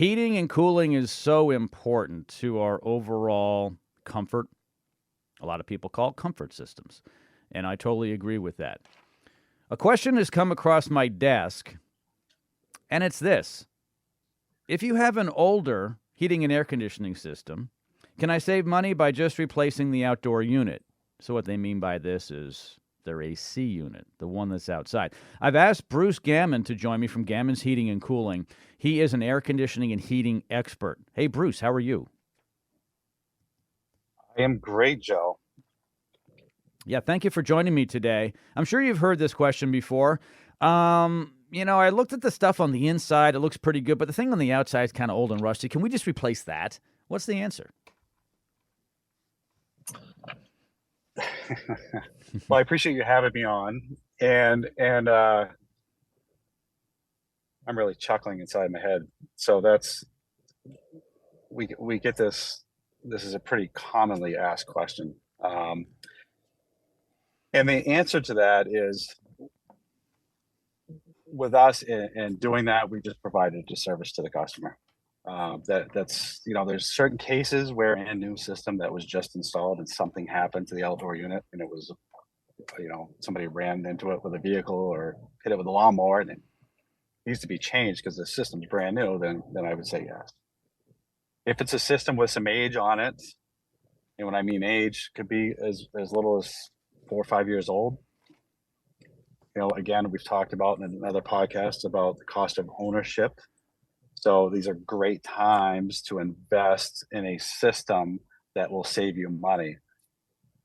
Heating and cooling is so important to our overall comfort. A lot of people call it comfort systems, and I totally agree with that. A question has come across my desk, and it's this. If you have an older heating and air conditioning system, can I save money by just replacing the outdoor unit? So what they mean by this is their AC unit, the one that's outside. I've asked Bruce Gammon to join me from Gammon's Heating and Cooling. He is an air conditioning and heating expert. Hey, Bruce, how are you? I am great, Joe. Yeah, thank you for joining me today. I'm sure you've heard this question before. I looked at the stuff on the inside. It looks pretty good, but the thing on the outside is kind of old and rusty. Can we just replace that? What's the answer? Well, I appreciate you having me on, and I'm really chuckling inside my head. So we get this. This is a pretty commonly asked question, and the answer to that is, with us in doing that, we just provided a service to the customer. That's there's certain cases where a new system that was just installed and something happened to the outdoor unit, and it was somebody ran into it with a vehicle or hit it with a lawnmower, and it needs to be changed because the system's brand new. Then I would say yes. If it's a system with some age on it, and when I mean age, could be as little as 4 or 5 years old. Again, we've talked about in another podcast about the cost of ownership. So these are great times to invest in a system that will save you money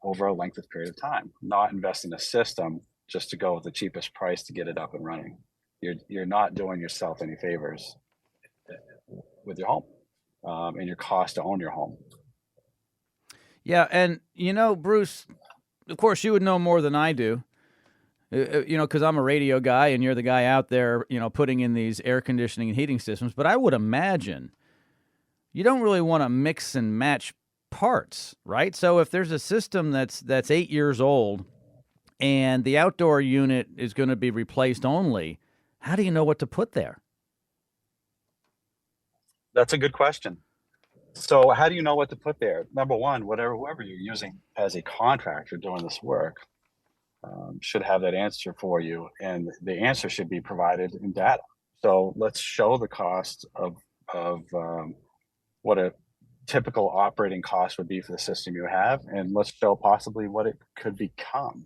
over a length of period of time, not invest in a system just to go with the cheapest price to get it up and running. You're not doing yourself any favors with your home, and your cost to own your home. Yeah, and Bruce, of course, you would know more than I do. Because I'm a radio guy and you're the guy out there, putting in these air conditioning and heating systems. But I would imagine you don't really want to mix and match parts, right? So if there's a system that's 8 years old and the outdoor unit is going to be replaced only, how do you know what to put there? That's a good question. So how do you know what to put there? Number one, whoever you're using as a contractor doing this work should have that answer for you, and the answer should be provided in data. So let's show the cost of what a typical operating cost would be for the system you have, and let's show possibly what it could become.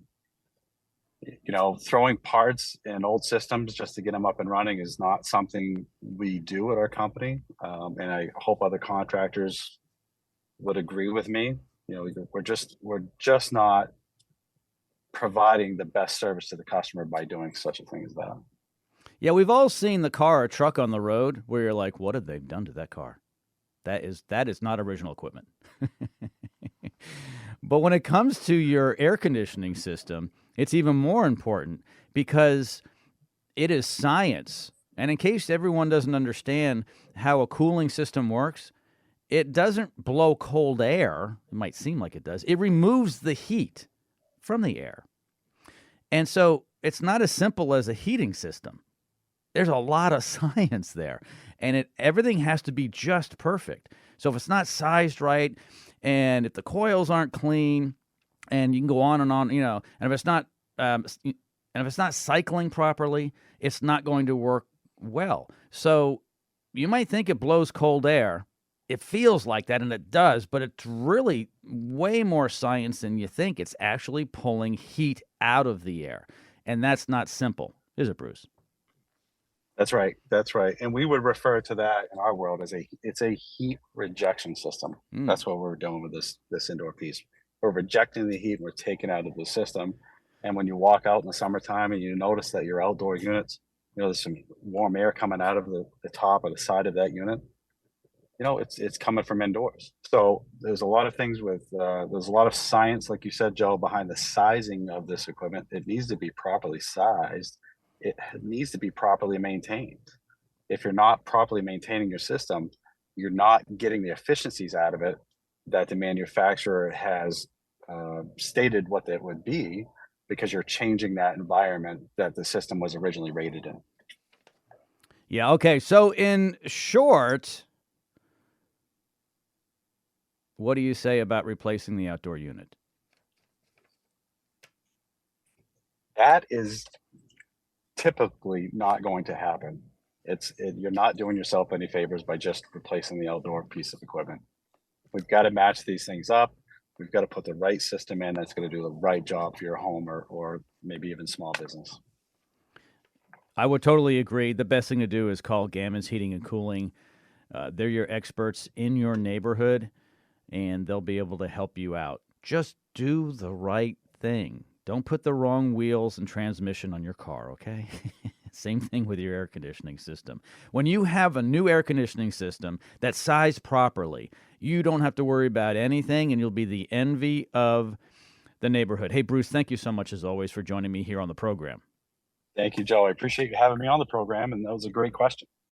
Throwing parts in old systems just to get them up and running is not something we do at our company, and I hope other contractors would agree with me. We're just not providing the best service to the customer by doing such a thing as that. Yeah, we've all seen the car or truck on the road where you're like, what have they done to that car? That is not original equipment. But when it comes to your air conditioning system, it's even more important because it is science. And in case everyone doesn't understand how a cooling system works, it doesn't blow cold air. It might seem like it does. It removes the heat from the air. And so it's not as simple as a heating system. There's a lot of science there, and everything has to be just perfect. So if it's not sized right, and if the coils aren't clean, and you can go on, and if it's not cycling properly, it's not going to work well. So you might think it blows cold air. It feels like that, and it does, but it's really way more science than you think. It's actually pulling heat out of the air, and that's not simple, is it, Bruce? That's right. That's right. And we would refer to that in our world as it's a heat rejection system. That's what we're doing with this indoor piece. We're rejecting the heat. We're taking out of the system. And when you walk out in the summertime and you notice that your outdoor units, there's some warm air coming out of the top or the side of that unit. It's coming from indoors. So there's a lot of things there's a lot of science, like you said, Joe, behind the sizing of this equipment. It needs to be properly sized. It needs to be properly maintained. If you're not properly maintaining your system, you're not getting the efficiencies out of it that the manufacturer has stated what that would be, because you're changing that environment that the system was originally rated in. Yeah. Okay. So, in short, what do you say about replacing the outdoor unit? That is typically not going to happen. You're not doing yourself any favors by just replacing the outdoor piece of equipment. We've got to match these things up. We've got to put the right system in that's going to do the right job for your home or maybe even small business. I would totally agree. The best thing to do is call Gammon's Heating and Cooling. They're your experts in your neighborhood, and they'll be able to help you out. Just do the right thing. Don't put the wrong wheels and transmission on your car, okay? Same thing with your air conditioning system. When you have a new air conditioning system that's sized properly, you don't have to worry about anything, and you'll be the envy of the neighborhood. Hey, Bruce, thank you so much, as always, for joining me here on the program. Thank you, Joe. I appreciate you having me on the program, and that was a great question.